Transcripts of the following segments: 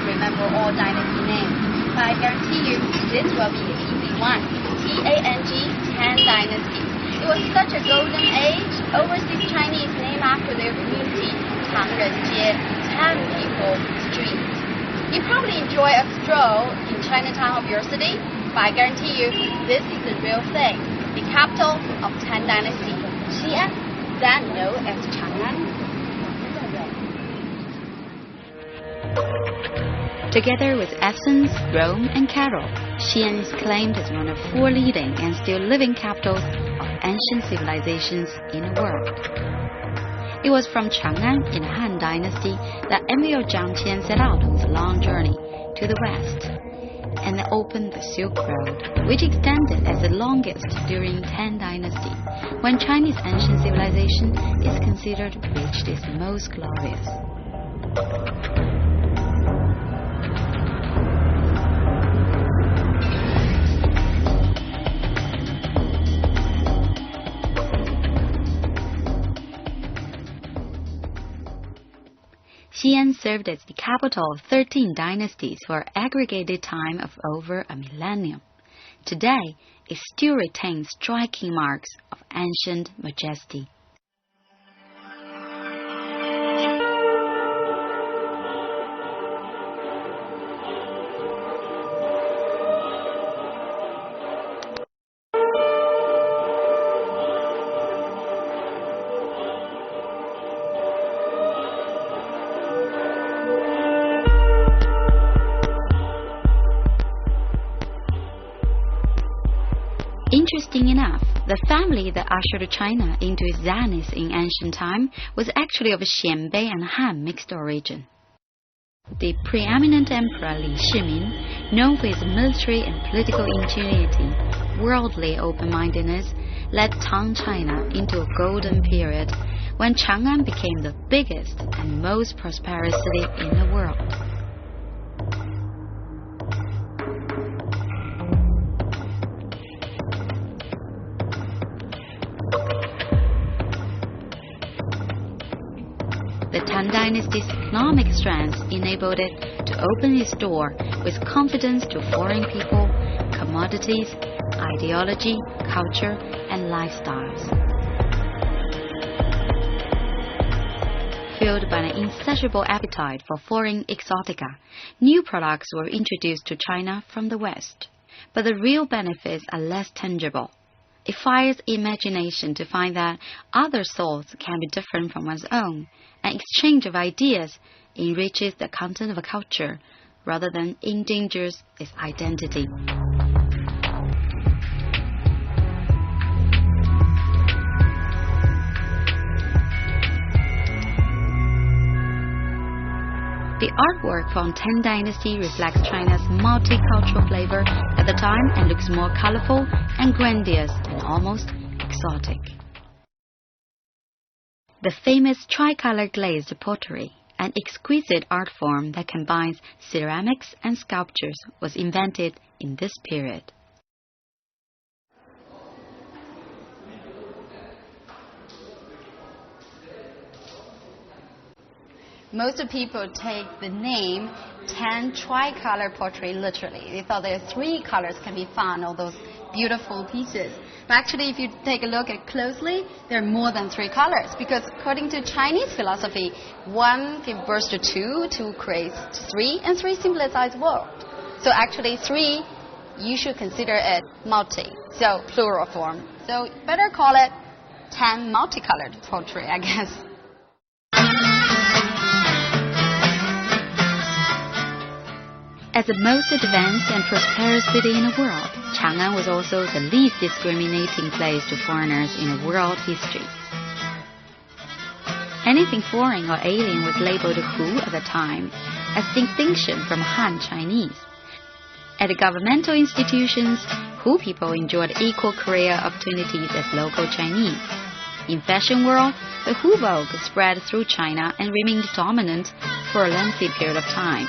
remember all dynasty names, but I guarantee you this will be an easy one. Tang, Tang Dynasty. It was such a golden age. Overseas Chinese named after their community, Tangrenjie, Tang People Street. You probably enjoy a stroll in Chinatown of your city, but I guarantee you this is the real thing. The capital of Tang Dynasty, Xi'an, then known as Chang'an. Together with Athens, Rome, and Cairo, Xi'an is claimed as one of 4 leading and still living capitals of ancient civilizations in the world. It was from Chang'an in the Han Dynasty that Emperor Jiang Qian set out on his long journey to the west and opened the Silk Road, which extended as the longest during Tang Dynasty, when Chinese ancient civilization is considered to reach its most glorious. Xi'an served as the capital of 13 dynasties for an aggregated time of over a millennium. Today, it still retains striking marks of ancient majesty. Interesting enough, the family that ushered China into its zenith in ancient time was actually of Xianbei and Han mixed origin. The preeminent emperor Li Shimin, known for his military and political ingenuity, worldly open-mindedness, led Tang China into a golden period when Chang'an became the biggest and most prosperous city in the world. The Tang Dynasty's economic strength enabled it to open its door with confidence to foreign people, commodities, ideology, culture, and lifestyles. Fueled by an insatiable appetite for foreign exotica, new products were introduced to China from the West. But the real benefits are less tangible. It fires imagination to find that other thoughts can be different from one's own. An exchange of ideas enriches the content of a culture rather than endangers its identity. The artwork from Tang Dynasty reflects China's multicultural flavor at the time and looks more colorful and grandiose and almost exotic. The famous tricolor glazed pottery, an exquisite art form that combines ceramics and sculptures, was invented in this period. Most people take the name Tang tricolor pottery literally. They thought there are 3 colors can be found on those beautiful pieces. But actually, if you take a look at it closely, there are more than 3 colors, because according to Chinese philosophy, 1 gives birth to 2, 2 creates 3, and 3 symbolize world. So actually 3, you should consider it multi, so plural form. So better call it Tang multicolored pottery, I guess. As the most advanced and prosperous city in the world, Chang'an was also the least discriminating place to foreigners in world history. Anything foreign or alien was labeled Hu at the time, as distinction from Han Chinese. At the governmental institutions, Hu people enjoyed equal career opportunities as local Chinese. In fashion world, the Hu vogue spread through China and remained dominant for a lengthy period of time.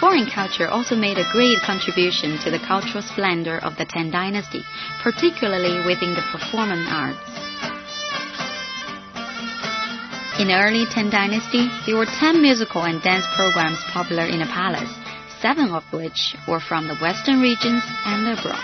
Foreign culture also made a great contribution to the cultural splendor of the Tang Dynasty, particularly within the performing arts. In the early Tang Dynasty, there were 10 musical and dance programs popular in the palace, 7 of which were from the western regions and abroad.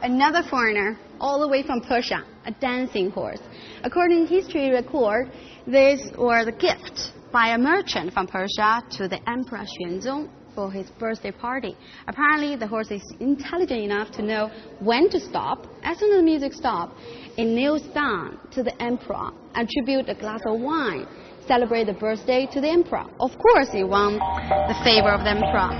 Another foreigner, all the way from Persia, a dancing horse. According to history record, this was a gift by a merchant from Persia to the Emperor Xuanzong for his birthday party. Apparently, the horse is intelligent enough to know when to stop. As soon as the music stops, it kneels down to the emperor and tribute a glass of wine, celebrate the birthday to the emperor. Of course, he won the favor of the emperor.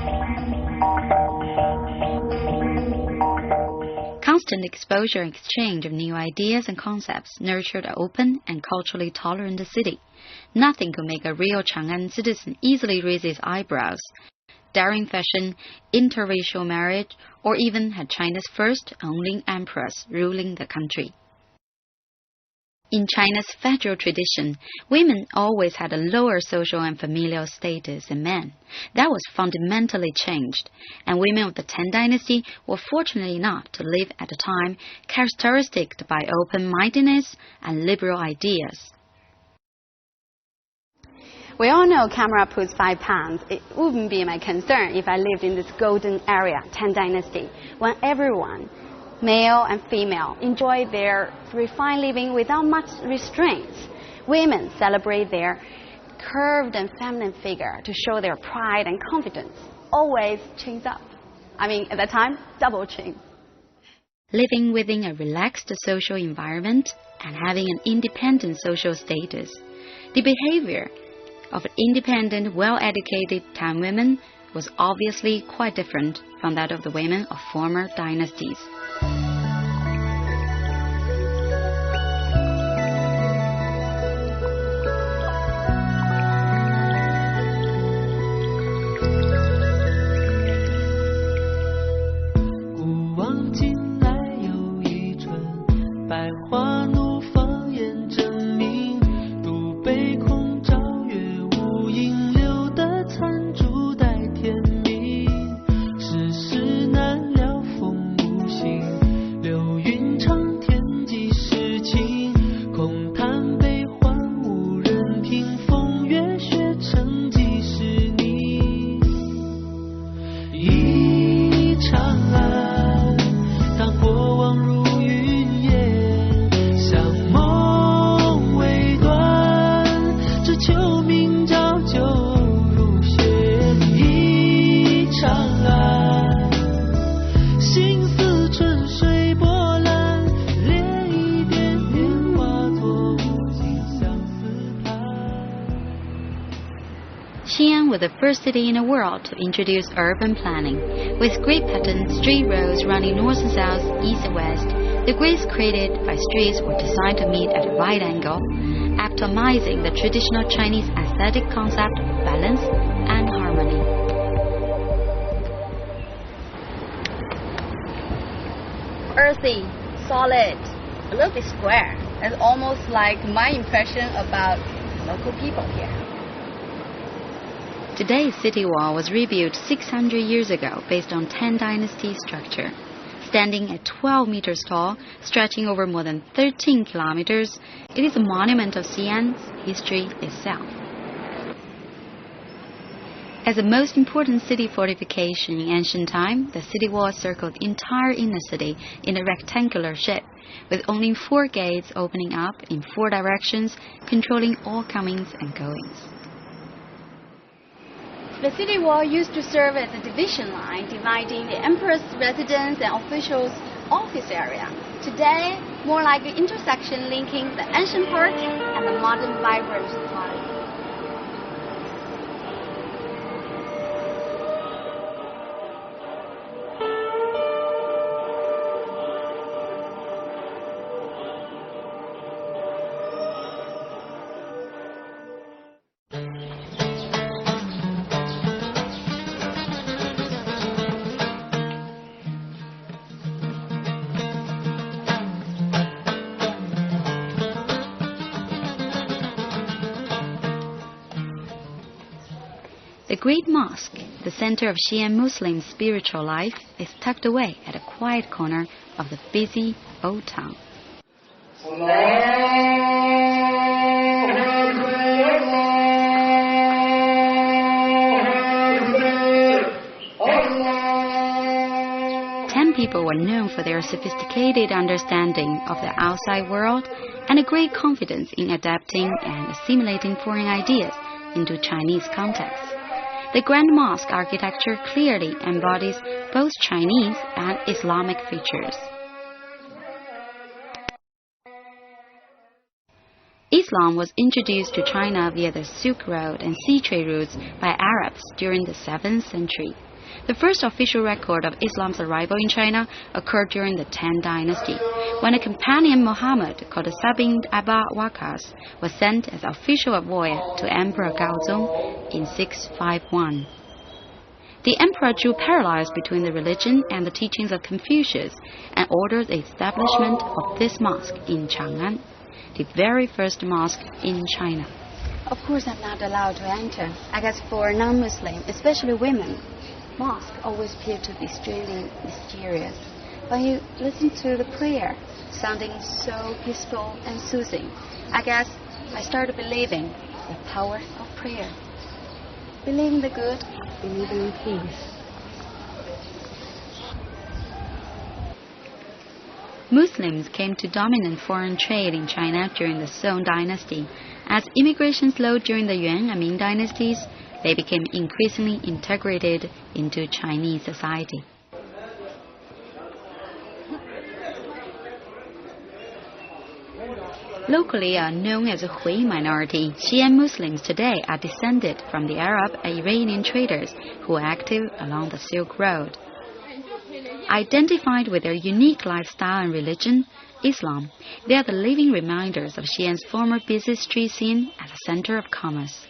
Constant exposure and exchange of new ideas and concepts nurtured an open and culturally tolerant city. Nothing could make a real Chang'an citizen easily raise his eyebrows. Daring fashion, interracial marriage, or even had China's first only empress ruling the country. In China's federal tradition, women always had a lower social and familial status than men. That was fundamentally changed, and women of the Tang Dynasty were fortunate enough to live at a time characteristic by open-mindedness and liberal ideas. We all know camera puts 5 pounds. It wouldn't be my concern if I lived in this golden area, Tang Dynasty, when everyone, male and female, enjoy their refined living without much restraints. Women celebrate their curved and feminine figure to show their pride and confidence. Always chins up. At that time, double chin. Living within a relaxed social environment and having an independent social status, the behavior of independent, well-educated Tang women was obviously quite different from that of the women of former dynasties. Xi'an was the first city in the world to introduce urban planning. With grid-patterned street roads running north and south, east and west, the grids created by streets were designed to meet at a right angle, optimizing the traditional Chinese aesthetic concept of balance and harmony. Earthy, solid, a little bit square. It's almost like my impression about local people here. Today's city wall was rebuilt 600 years ago based on Tang Dynasty structure. Standing at 12 meters tall, stretching over more than 13 kilometers, it is a monument of Xi'an's history itself. As the most important city fortification in ancient time, the city wall circled the entire inner city in a rectangular shape, with only 4 gates opening up in 4 directions, controlling all comings and goings. The city wall used to serve as a division line, dividing the emperor's residence and officials' office area. Today, more like an intersection linking the ancient part and the modern vibrant part. The Great Mosque, the center of Xi'an Muslim spiritual life, is tucked away at a quiet corner of the busy old town. Ten people were known for their sophisticated understanding of the outside world and a great confidence in adapting and assimilating foreign ideas into Chinese context. The Grand Mosque architecture clearly embodies both Chinese and Islamic features. Islam was introduced to China via the Silk Road and sea trade routes by Arabs during the 7th century. The first official record of Islam's arrival in China occurred during the Tang Dynasty, when a companion Muhammad called Sabin Abba Waqas was sent as official envoy to Emperor Gaozong in 651. The emperor drew parallels between the religion and the teachings of Confucius and ordered the establishment of this mosque in Chang'an, the very first mosque in China. Of course, I'm not allowed to enter. I guess for non-Muslim, especially women, mosques always appear to be strangely mysterious. When you listen to the prayer, sounding so peaceful and soothing, I guess I started believing the power of prayer. Believing the good, believing in peace. Muslims came to dominate foreign trade in China during the Song Dynasty. As immigration slowed during the Yuan and Ming dynasties, they became increasingly integrated into Chinese society. Locally known as a Hui minority, Xi'an Muslims today are descended from the Arab and Iranian traders who were active along the Silk Road. Identified with their unique lifestyle and religion, Islam, they are the living reminders of Xi'an's former busy street scene as a center of commerce.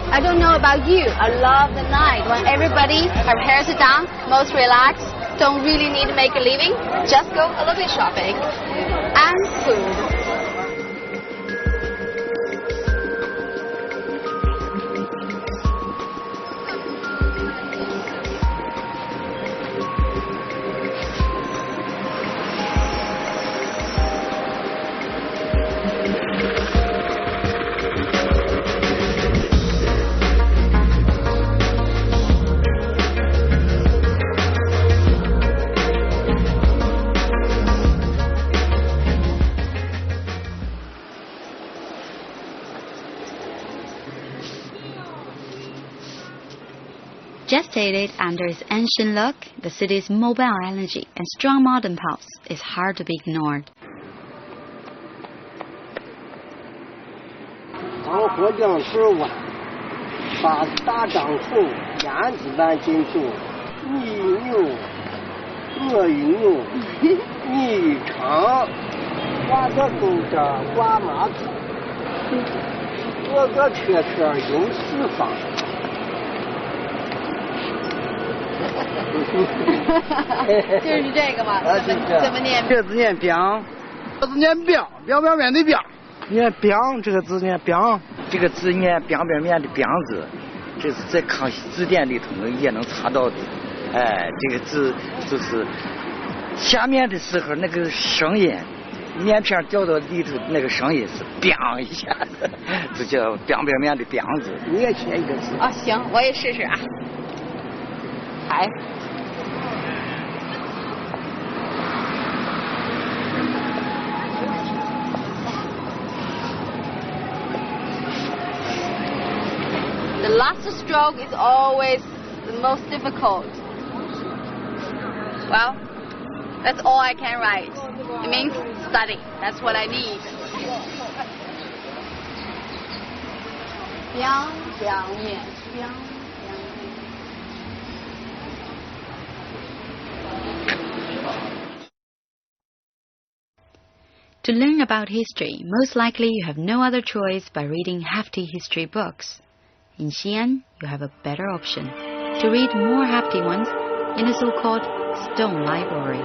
I don't know about you, I love the night when everybody have hairs down, most relaxed, don't really need to make a living, just go a little bit shopping and food. Gestated under its ancient look, the city's mobile energy and strong modern pulse is hard to be ignored. 当火将之晚，把大掌处燕子般金柱，你与牛，我与牛，你与长，我个勾着挂马子，我个车车有四方。就是这个嘛，怎么念？这字念表，这字念表，表表面的表。念表这个字念表，这个字念表表面的表字，这是在康熙字典里头也能查到的。哎，这个字就是下面的时候那个声音，面片掉到里头那个声音是“表”一下子，这叫表表面的表字。你也写一个字啊？行，我也试试啊。还。The last stroke is always the most difficult. Well, that's all I can write. It means study. That's what I need. 表面 To learn about history, most likely you have no other choice by reading hefty history books. In Xi'an, you have a better option to read more hefty ones in the so-called Stone Library.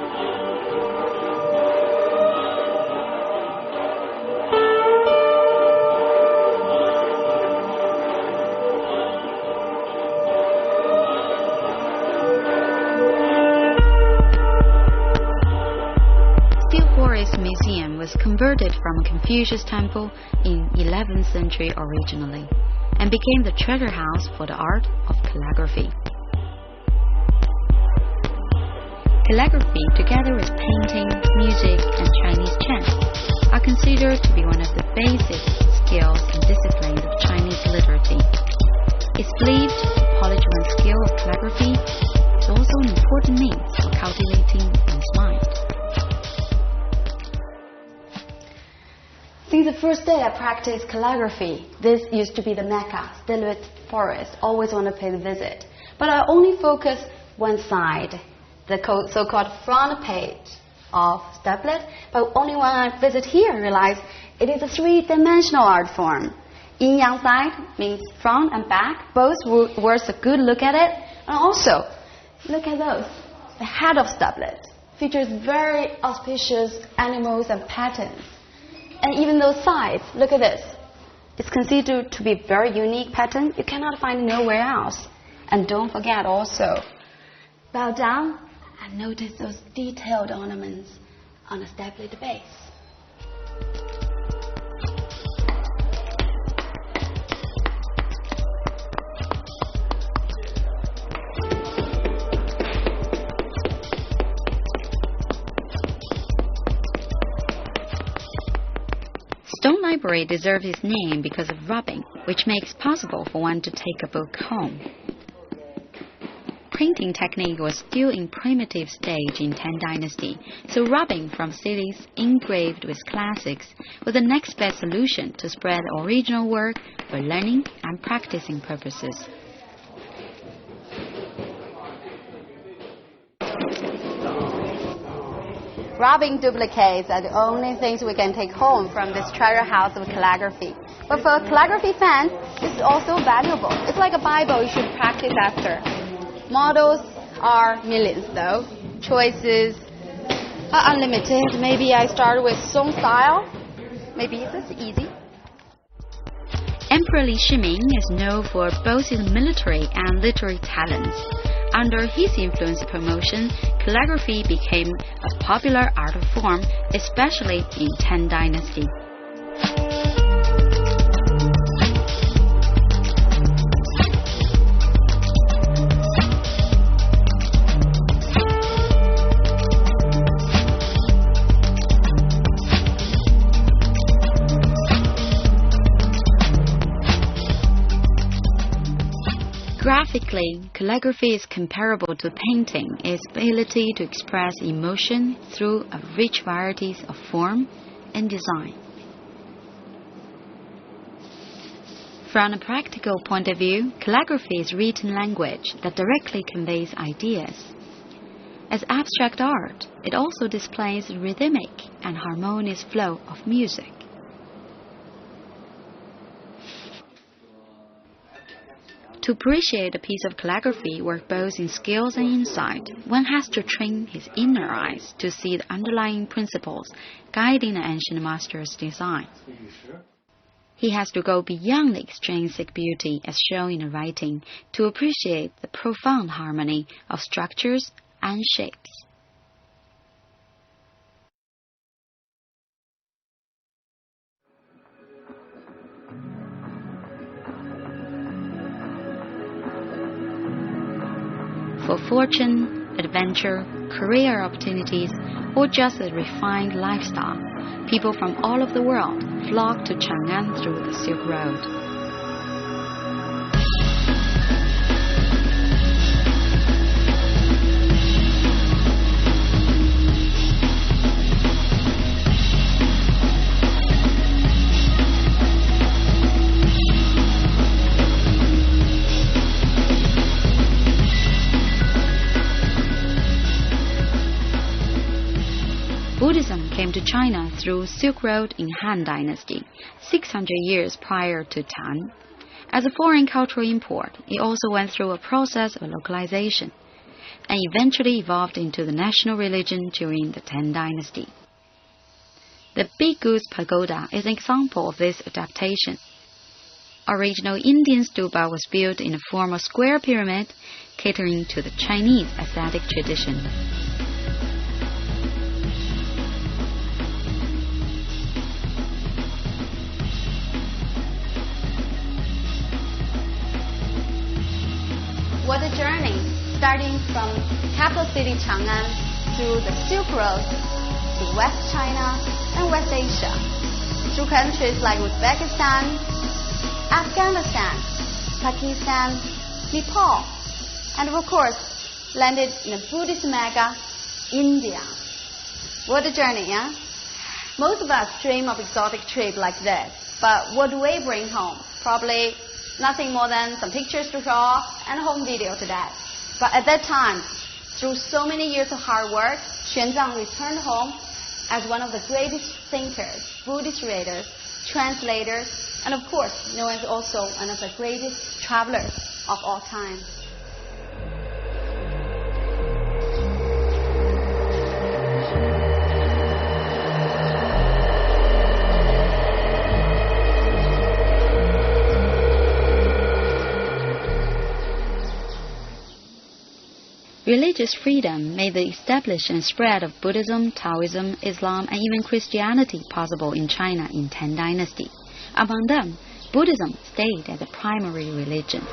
Museum was converted from a Confucius temple in 11th century originally and became the treasure house for the art of calligraphy. Calligraphy, together with painting, music, and Chinese chant, are considered to be one of the basic skills and disciplines of Chinese literacy. It's believed to polish one's skill of calligraphy is also an important means for cultivating one's mind. Since the first day I practiced calligraphy, this used to be the Mecca, still with forest, always want to pay the visit. But I only focus one side, the so-called front page of steplet. But only when I visit here, I realize it is a three-dimensional art form. Yin-yang side means front and back, both worth a good look at it. And also, look at those. The head of steplet features very auspicious animals and patterns. And even those sides, look at this. It's considered to be a very unique pattern. You cannot find nowhere else. And don't forget also, bow down and notice those detailed ornaments on the steplet base. Stone Library deserves its name because of rubbing, which makes it possible for one to take a book home. Printing technique was still in primitive stage in Tang Dynasty, so rubbing from cities engraved with classics was the next best solution to spread original work for learning and practicing purposes. Rubbing duplicates are the only things we can take home from this treasure house of calligraphy. But for calligraphy fans, this is also valuable. It's like a Bible you should practice after. Models are millions though. Choices are unlimited. Maybe I start with Song style. Maybe this is easy. Emperor Li Shiming is known for both his military and literary talents. Under his influence promotion, calligraphy became a popular art form, especially in Tang Dynasty. Graphically, calligraphy is comparable to painting, its ability to express emotion through a rich varieties of form and design. From a practical point of view, calligraphy is written language that directly conveys ideas. As abstract art, it also displays a rhythmic and harmonious flow of music. To appreciate a piece of calligraphy work both in skills and insight, one has to train his inner eyes to see the underlying principles guiding the ancient master's design. He has to go beyond the extrinsic beauty as shown in the writing to appreciate the profound harmony of structures and shapes. For fortune, adventure, career opportunities, or just a refined lifestyle, people from all over the world flock to Chang'an through the Silk Road. to China through Silk Road in Han Dynasty, 600 years prior to Tang. As a foreign cultural import, it also went through a process of localization and eventually evolved into the national religion during the Tang Dynasty. The Big Goose Pagoda is an example of this adaptation. Original Indian stupa was built in the form of square pyramid, catering to the Chinese ascetic tradition. What a journey, starting from capital city Chang'an through the Silk Road to West China and West Asia, through countries like Uzbekistan, Afghanistan, Pakistan, Nepal, and of course landed in a Buddhist mecca, India. What a journey, huh? Most of us dream of exotic trip like this, but what do we bring home? Probably nothing more than some pictures to show off and a home video to that. But at that time, through so many years of hard work, Xuanzang returned home as one of the greatest thinkers, Buddhist readers, translators, and of course, known as also one of the greatest travelers of all time. Religious freedom made the establishment and spread of Buddhism, Taoism, Islam, and even Christianity possible in China in Tang Dynasty. Among them, Buddhism stayed as a primary religion.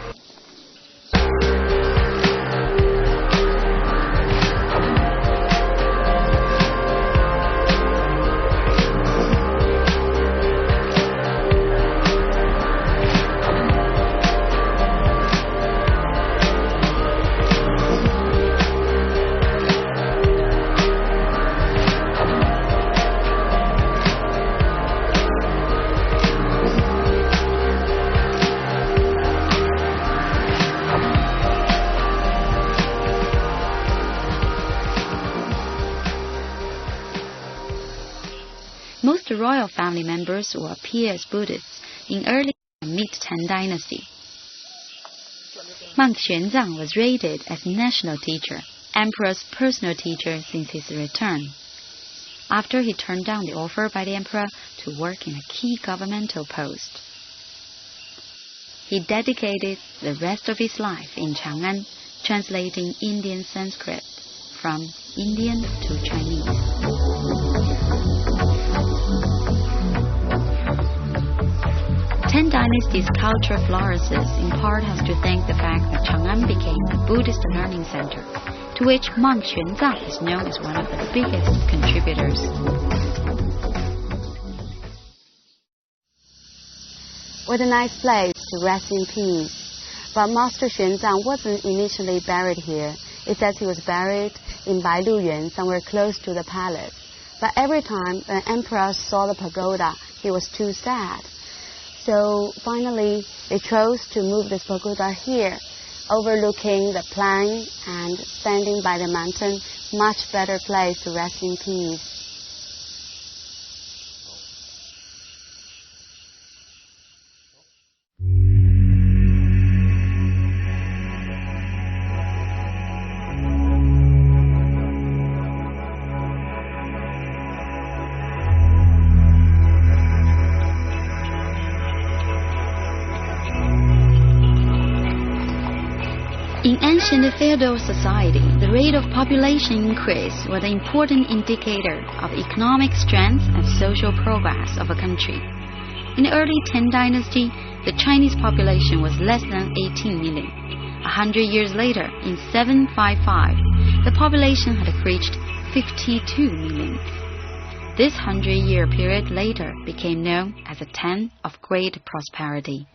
Most royal family members will appear as Buddhists in early and mid-Tang Dynasty. Monk Xuanzang was rated as national teacher, emperor's personal teacher since his return, after he turned down the offer by the emperor to work in a key governmental post. He dedicated the rest of his life in Chang'an, translating Indian Sanskrit from Indian to Chinese. Tang Dynasty's culture flourishes in part has to thank the fact that Chang'an became a Buddhist learning center, to which monk Xuanzang is known as one of the biggest contributors. What a nice place to rest in peace. But Master Xuanzang wasn't initially buried here. It says he was buried in Bailuyuan, somewhere close to the palace. But every time an emperor saw the pagoda, he was too sad. So finally, they chose to move this pagoda here, overlooking the plain and standing by the mountain, much better place to rest in peace. In ancient feudal society, the rate of population increase was an important indicator of economic strength and social progress of a country. In the early Tang Dynasty, the Chinese population was less than 18 million. 100 years later, in 755, the population had reached 52 million. This 100-year period later became known as a Tang of great prosperity.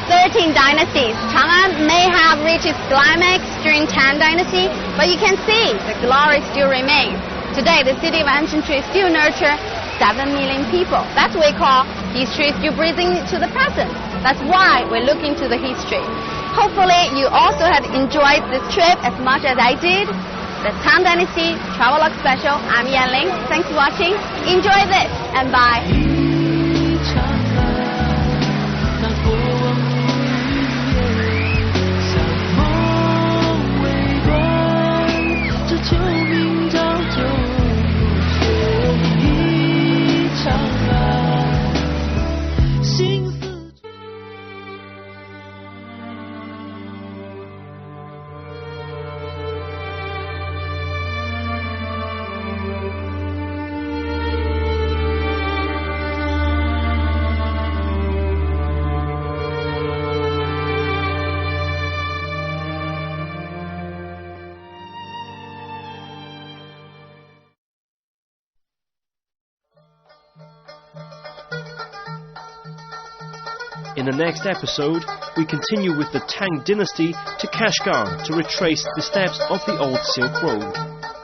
13 dynasties. Chang'an may have reached its climax during Tang Dynasty, but you can see the glory still remains. Today, the city of Anshan still nurtures 7 million people. That's what we call history still breathing to the present. That's why we're looking to the history. Hopefully, you also had enjoyed this trip as much as I did. The Tang Dynasty Travelogue Special. I'm Yan Ling. Thanks for watching. Enjoy this and bye. In the next episode, we continue with the Tang Dynasty to Kashgar to retrace the steps of the old Silk Road.